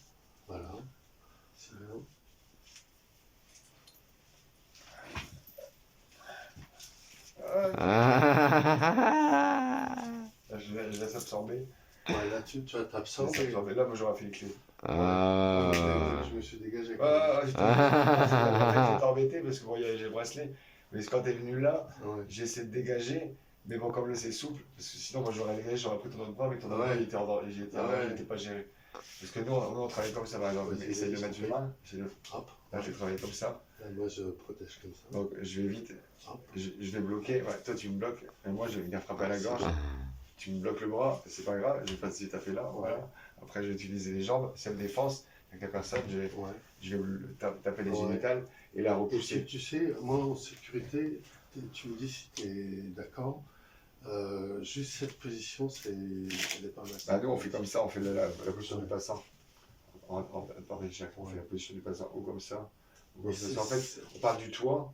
Voilà. C'est bien. Ah. Là, je laisse absorber. Ouais, là, tu vas t'absorber. Là, moi, j'aurais fait les clés. Ah. Je me suis dégagé. J'étais embêté parce que bon, j'ai le bracelet. Mais quand t'es venu là, Ouais. j'ai essayé de dégager. Mais bon, comme là c'est souple, parce que sinon moi j'aurais dégagé, j'aurais pris ton autre bras, mais ton autre bras Ouais. il était en danger, Ouais. il était pas géré. Parce que nous on travaille comme ça par exemple, Vas-y, essaye de vas-y, mettre une main, essaye de... Hop. Là je vais travailler comme ça, Là, moi, je protège comme ça. donc je vais vite, Hop. je vais bloquer, ouais, toi tu me bloques, et moi je vais venir frapper à la gorge, Ah. tu me bloques le bras, c'est pas grave, je vais pas te taper là, voilà. Après je vais utiliser les jambes, self-défense, avec la personne, Ouais. je vais taper les Ouais. génitales et la Et repousser. tu sais, moi en sécurité, tu me dis si tu es d'accord, juste cette position, elle est pas mal. Bah nous on fait comme ça, on fait la position du passant. Attendez, chacun on fait la position du passant, ou comme ça. Ou comme Et ça. c'est- En fait, on part du toit.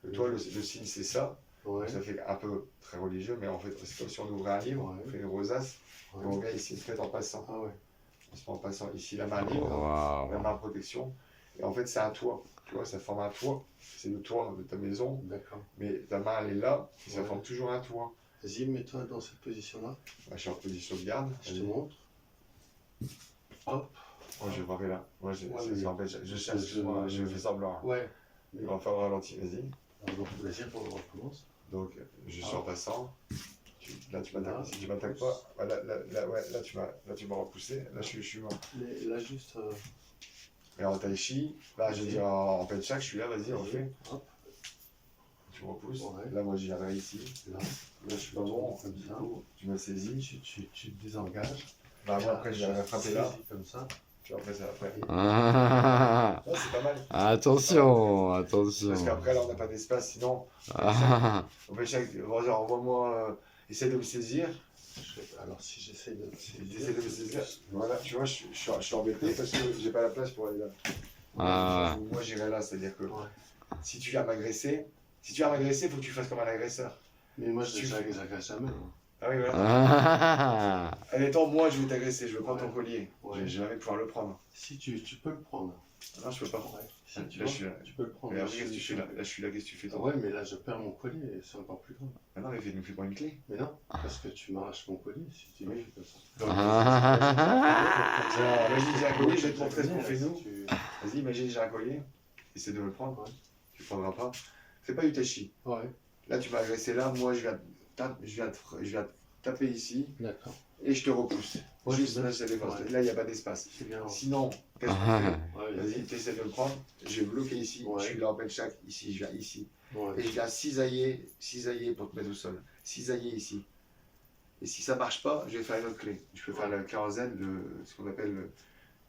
Le toit, le signe c'est ça. Ouais. Ça fait un peu très religieux, mais en fait c'est comme si on ouvrait un livre, Ouais. on fait une rosace, et on Ouais. vient ici se met en passant. Ah ouais. On se met en passant ici la main libre, Waouh. la main en protection, Et en fait, c'est un toit. Tu vois, ça forme un toit. C'est le toit de ta maison. D'accord. Mais ta main, elle est là. Et ça Ouais. forme toujours un toit. Vas-y, mets-toi dans cette position-là. Bah, je suis en position de garde. Je te montre. Hop. Moi, je vais voir là. Moi, en fait, je cherche. Je fais semblant. Ouais. On va faire un ralenti, vas-y. Donc, vas-y, on recommence. Donc, je suis en passant. Là, tu m'attaques. Là, Si tu m'attaques pas, ouais, là, tu m'as repoussé. Là, je suis mort. Mais là, juste. Et en tai chi, là, je veux dire, en penchak, je suis là, vas-y, on fait. Hop. Tu me repousses. Ouais. Là, moi, j'y arrive ici. Là, Là, je suis pas bon. comme ça. Tu m'as saisi. Tu te désengages. Bah, moi, après, j'arrive à frapper là. Saisis comme ça. Puis après, c'est après. Ah. Ouais, c'est pas mal. Attention, attention. Parce qu'après, là, on n'a pas d'espace. Sinon, Ah. au penchak, envoie-moi, essaie de me saisir. Alors, si j'essaie de. Essaie de me saisir. Voilà, tu vois, je suis embêté parce que j'ai pas la place pour aller là. Ah. Moi, j'irai là, c'est-à-dire que Ouais. si tu viens m'agresser, il faut que tu fasses comme un agresseur. Mais moi, Si tu- j'agresse jamais. Ah oui, voilà. Ah. Admettons, moi, je vais t'agresser, je veux prendre ton Ouais. collier. Ouais. Je vais jamais pouvoir le prendre. Si tu peux le prendre. Non, je peux pas. Ouais. Si, tu Là, vois, je suis là. tu peux le prendre. Mais Là, après, qu'est-ce que tu fais là? Là, je suis là, qu'est-ce que tu fais toi? Ouais, mais là, je perds mon collier et c'est encore plus grave. Ah non, mais fais pas une clé. Mais non, parce que tu m'arraches mon collier si tu Oui. fais comme ça. Ah. Imagine, j'ai un collier, je vais te montrer ce qu'on Vas-y, fait nous. tu- Vas-y, imagine, j'ai un collier. Essaie de me le prendre. Ouais. Tu le prendras pas. Fais pas du tai chi. Ouais, Là, tu m'as agressé là, moi, je viens te taper ici d'accord. et je te repousse. Ouais, Juste c'est là, bien. c'est défense. Ouais. Là, il n'y a pas d'espace. C'est bien. Sinon, qu'est-ce qu'on Ah. fait? Ouais, Vas-y, tu essaies de me prendre. Je vais bloquer ici. Ouais. Je suis là en penchak. Ici, je viens ici. Ouais. Et je viens cisailler pour te mettre au sol. Cisailler ici. Et si ça marche pas, je vais faire une autre clé. Je peux faire la clé en Z, ce qu'on appelle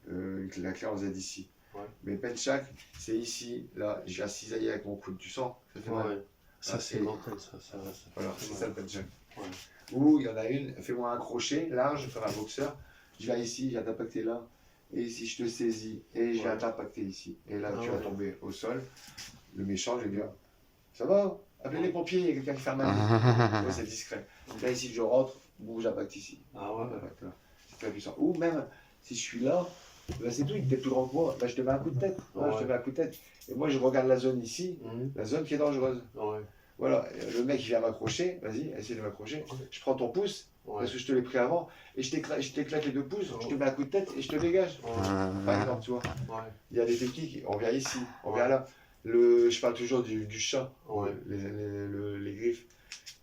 la clé en Z ici. Ouais. Mais penchak, c'est ici, là, je viens cisailler avec mon coude. Tu sens? Ça fait mal. Ouais. Ça, c'est et- mental, ça. Voilà, fait c'est mal. ça le penchak. Ouais. Ou il y en a une, fais-moi un crochet large, faire un boxeur. Je viens ici, je viens t'impacter là. Et ici, je te saisis. Et je viens Ouais. t'impacter ici. Et là, Ah tu vas ouais. tomber au sol. Le méchant, je vais dire, ça va? Appelez les pompiers, il y a quelqu'un qui fait mal. Ouais, c'est discret. Là, ici, je rentre, bon, j'impacte ici. Ah ouais. J'impacte là. C'est très puissant. Ou même, si je suis là, bah, c'est tout, il était plus grand que moi. Bah, je te mets un coup de tête. Là, je te Ouais. mets un coup de tête. Et moi, je regarde la zone ici, Mhm. la zone qui est dangereuse. Ouais. Voilà, le mec, il vient m'accrocher. Vas-y, essaye de m'accrocher. Je prends ton pouce. Ouais. Parce que je te l'ai pris avant, et je t'éclate les deux pouces, je te mets un coup de tête et je te dégage. Par exemple, tu vois, Ouais. il y a des techniques, on vient ici, on Ouais. vient là. Je parle toujours du chat, Ouais. les griffes.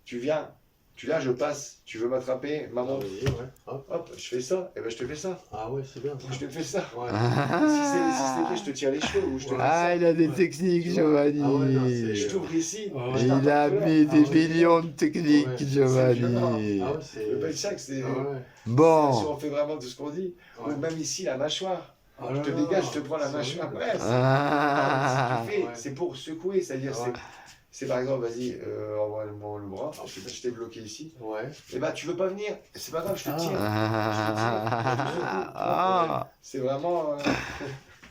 Tu viens, je passe, tu veux m'attraper, maman, Vas-y, ouais. Hop. hop, je fais ça, et ben je te fais ça. Ah ouais, c'est bien. Je te fais ça. Ouais. Si c'est je te tire les cheveux ou je te fais Ah, ça. il a des Ouais. techniques, Tu vois. Ah ouais, non, Giovanni. Je t'ouvre ici. Ouais. je Il t'attrape a là. mis des Ah ouais. millions de techniques, Ouais. Giovanni. Ah ouais, c'est. Le penchak, c'est. Ah ouais. Si Bon. on fait vraiment tout ce qu'on dit. Ouais. Ou même ici, la mâchoire. Ah Je là te là, dégage, je te prends la c'est mâchoire. horrible. Ouais, Ah. ce que tu fais, Ouais. c'est pour secouer, c'est-à-dire, Ouais. c'est par exemple, vas-y, envoie-moi le bras, je t'ai bloqué ici. Ouais. Et bah, tu veux pas venir, c'est pas grave, je te Ah. tire. Ah. C'est vraiment.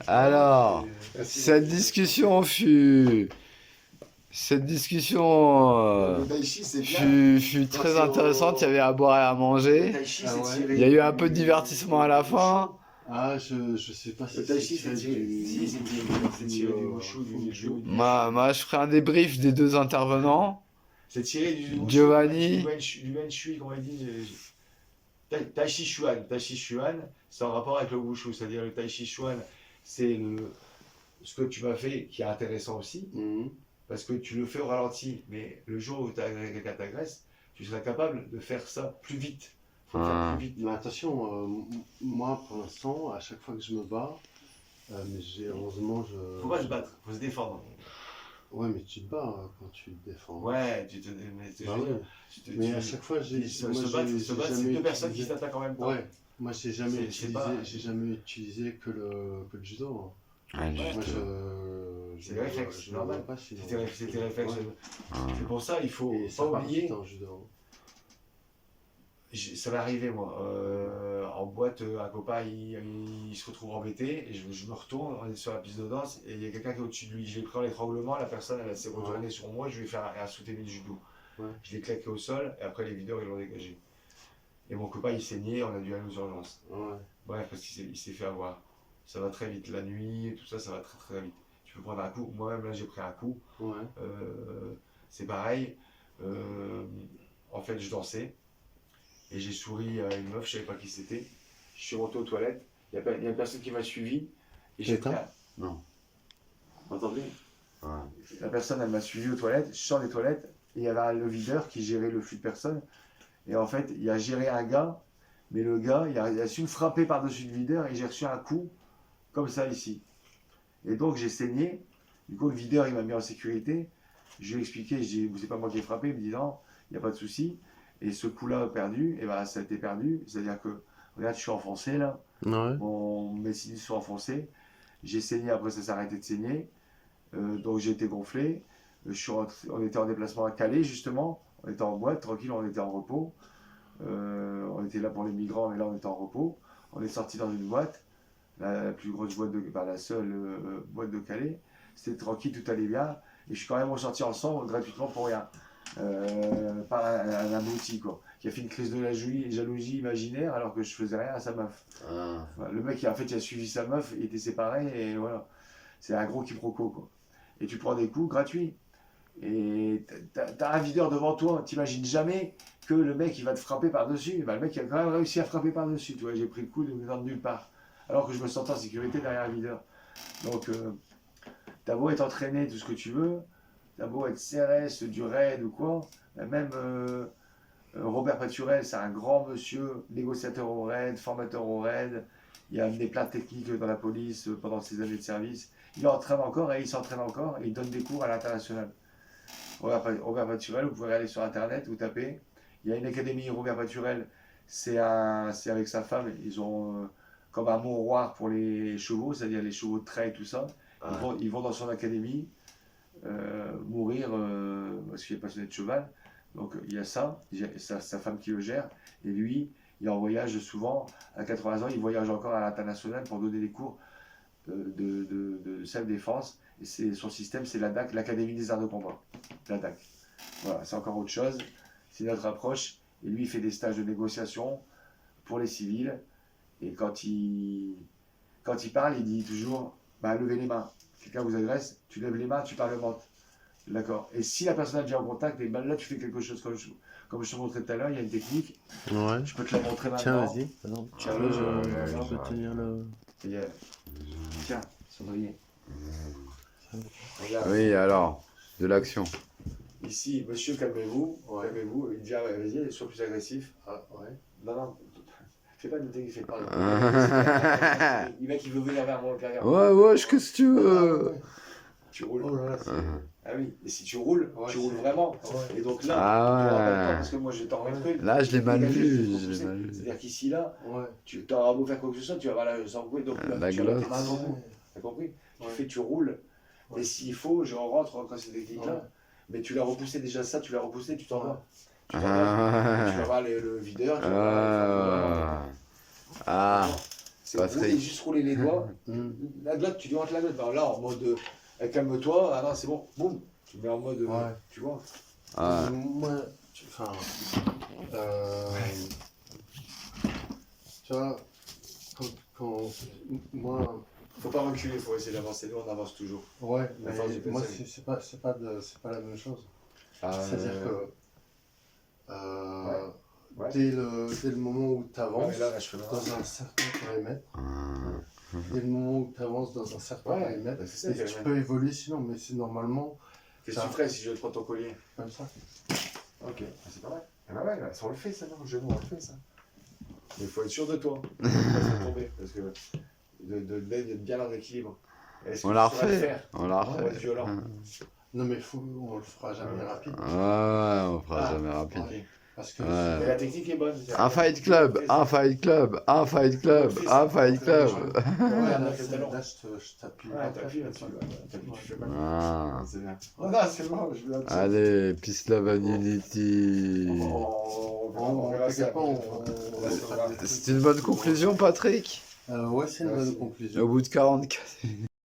Alors, Merci. cette discussion fut Le tai chi, c'est bien. fut très c'est intéressante. Il y avait à boire et à Le manger. tai chi, Ah c'est ouais. tiré. Il y a eu un peu de divertissement à la fin. Ah, je sais pas si Le tai chi, c'est tiré tiré. du- Si, c'est tiré du wushu, du Moi, je ferai un débrief des deux intervenants. C'est tiré du wushu, Giovanni. du wen shui, comment il dit. Tai chi chuan. Tai chi chuan, c'est en rapport avec le wushu, c'est-à-dire le tai chi chuan, c'est ce que tu m'as fait qui est intéressant aussi, Mhm. parce que tu le fais au ralenti, mais le jour où quelqu'un t'agresse, tu seras capable de faire ça plus vite. Faut le faire plus vite. Mais attention, moi pour l'instant, à chaque fois que je me bats, mais heureusement je. Faut pas se battre, faut se défendre. Ouais, mais tu te bats quand tu te défends. Ouais, mais c'est Bah je veux ouais. dire, Mais à chaque fois, j'ai. se moi, battre, j'ai c'est jamais deux personnes qui utilisé- s'attaquent en même temps. Ouais. Moi, j'ai jamais C'est utilisé. pas- J'ai jamais utilisé que le judo. Ouais, Ouais. Moi, juste- C'est le réflexe, je normal. me vois pas sinon. C'était réflexe. Ouais. C'est pour ça, il faut Et ça pas part oublier. vite en judo. Ça m'est arrivé, moi. En boîte, un copain, il se retrouve embêté, et je me retourne, on est sur la piste de danse, et il y a quelqu'un qui est au-dessus de lui. J'ai pris en étranglement, la personne, elle s'est retournée sur moi, je lui ai fait un soutenu de judo. Ouais. Je l'ai claqué au sol, et après les videurs, ils l'ont dégagé. Et mon copain, il saignait, on a dû aller aux urgences. Ouais. Bref, parce qu'il s'est fait avoir. ça va très vite. La nuit, et tout ça, ça va très très vite. Tu peux prendre un coup. Moi-même, là, j'ai pris un coup. Ouais. C'est pareil. En fait, je dansais et j'ai souri à une meuf, je savais pas qui c'était. Je suis rentré aux toilettes. Il y a une personne qui m'a suivi. Et j'ai pris un... Non. Vous m'entendez? Ouais. La personne, elle m'a suivi aux toilettes. Je sors des toilettes et il y avait le videur qui gérait le flux de personnes. Et en fait, il a géré un gars, mais le gars, il a su me frapper par-dessus le videur et j'ai reçu un coup comme ça ici. Et donc, j'ai saigné. Du coup, le videur, il m'a mis en sécurité. Je lui ai expliqué, je dis, c'est pas moi qui ai frappé. Il me dit non, il n'y a pas de souci. Et ce coup-là perdu, et ben, ça a été perdu. C'est-à-dire que, regarde, je suis enfoncé là. Ouais. Mes sinus sont enfoncés. J'ai saigné, après ça s'est arrêté de saigner. Donc j'ai été gonflé. On était en déplacement à Calais justement. On était en boîte, tranquille, on était en repos. On était là pour les migrants, mais là on était en repos. On est sorti dans une boîte, la plus grosse boîte la seule boîte de Calais. C'était tranquille, tout allait bien. Et je suis quand même ressorti ensemble gratuitement pour rien. Par un abruti quoi, qui a fait une crise de la jalousie imaginaire alors que je faisais rien à sa meuf. Voilà, le mec en fait il a suivi sa meuf, il était séparé et voilà. C'est un gros quiproquo quoi. Et tu prends des coups gratuits. Et t'as un videur devant toi, t'imagines jamais que le mec il va te frapper par-dessus. Ben, le mec il a quand même réussi à frapper par-dessus. Tu vois, j'ai pris le coup de nulle part. Alors que je me sentais en sécurité derrière un videur. Donc t'as beau être entraîné, tout ce que tu veux, t'as beau être CRS, du RAID ou quoi, même Robert Paturel, c'est un grand monsieur, négociateur au RAID, formateur au RAID, il a amené plein de techniques dans la police pendant ses années de service. Il entraîne encore et il s'entraîne encore et il donne des cours à l'international. Robert Paturel, vous pouvez aller sur internet, vous tapez. Il y a une académie Robert Paturel, c'est avec sa femme, ils ont comme un mouroir pour les chevaux, c'est-à-dire les chevaux de trait et tout ça. Ils vont dans son académie mourir parce qu'il est passionné de cheval. Donc il y a ça, sa femme qui le gère, et lui, il est en voyage souvent, à 80 ans, il voyage encore à l'international pour donner des cours de self-défense. Et son système, c'est l'ADAC, l'Académie des Arts de Combat. L'ADAC. Voilà, c'est encore autre chose. C'est notre approche. Et lui, il fait des stages de négociation pour les civils. Et quand il parle, il dit toujours bah, levez les mains. Quelqu'un vous agresse, tu lèves les mains, tu parlementes. D'accord. Et si la personne a déjà en contact, et ben là, tu fais quelque chose comme je te montrais tout à l'heure, il y a une technique. Ouais. Je peux te la montrer maintenant. Tiens, vas-y. Tiens, Je peux tenir le... Tiens, Cendrier. Oui, alors, de l'action. Ici, monsieur, calmez-vous. Calmez-vous. Il dit, ah ouais, vas-y, sois plus agressif. Ah, ouais. Non, fais pas de technique, fais pas. Le mec, il veut venir vers moi. Ouais, qu'est-ce que tu veux? Tu roules. Oh là là, Ah oui, et si tu roules, tu roules vraiment. Ouais. Et donc là, Ah tu n'auras pas le ouais. temps parce que moi, je vais t'en remettre une. Là, je l'ai mal vu. C'est-à-dire qu'ici, là, ouais. tu t'auras beau faire quoi que ce soit, tu vas avoir la jambe coupée. Donc là, La tu vas glotte. tes mains dans le bout. T'as compris? Ouais. Tu roules. Ouais. Et s'il faut, je rentre encore cette technique-là. Ouais. Mais tu l'as repoussé déjà ça, tu l'as repoussé, tu t'en vas. Tu Ah. vas voir le videur. Tu vas voir c'est Patrick. juste rouler les doigts. La glotte, tu lui rentres la glotte. Alors là, en mode calme-toi, ah non, c'est bon, boum. Tu mets en mode, Ouais. tu vois. Moi, enfin, tu vois, quand moi, Faut pas reculer, faut essayer d'avancer. Nous, on avance toujours. ouais, mais Enfin, j'ai moi, pensé. c'est pas la même chose. C'est-à-dire que Ouais. dès le moment où tu Ouais, avances mais là, je fais mal. dans un certain périmètre, dès le moment où tu avances dans un certain Ouais, périmètre, bah, c'est ça, et tu périmètre. peux évoluer sinon, mais c'est normalement Qu'est-ce que tu ferais si je te prends ton collier? comme ça. Ok, c'est pas mal. Ah bah ouais, ça on le fait ça, non? Le genou, on le fait ça. Mais il faut être sûr de toi. Faut pas tomber, parce que d'être bien dans l'équilibre. Est-ce que On l'a tu sauras le refait. faire? On l'a On va être refait. violent. Non, mais on le fera jamais rapide. Ouais, on fera Ah. jamais rapide. Ok. Parce que Ouais. Mais la technique est bonne. Un fight club, un fight club, un fight club, un fight club. ouais, là, avec le talon. là, je t'appuie. Ouais, t'appuies là-dessus. T'appuies, tu fais mal. Ah. C'est bien. Oh non, c'est bon, je vais là-dessus. Allez, peace, love and unity. On verra ça. T'inquiète pas, on va- C'est une bonne conclusion, Patrick. Ouais, c'est une bonne Merci. conclusion. Au bout de 44.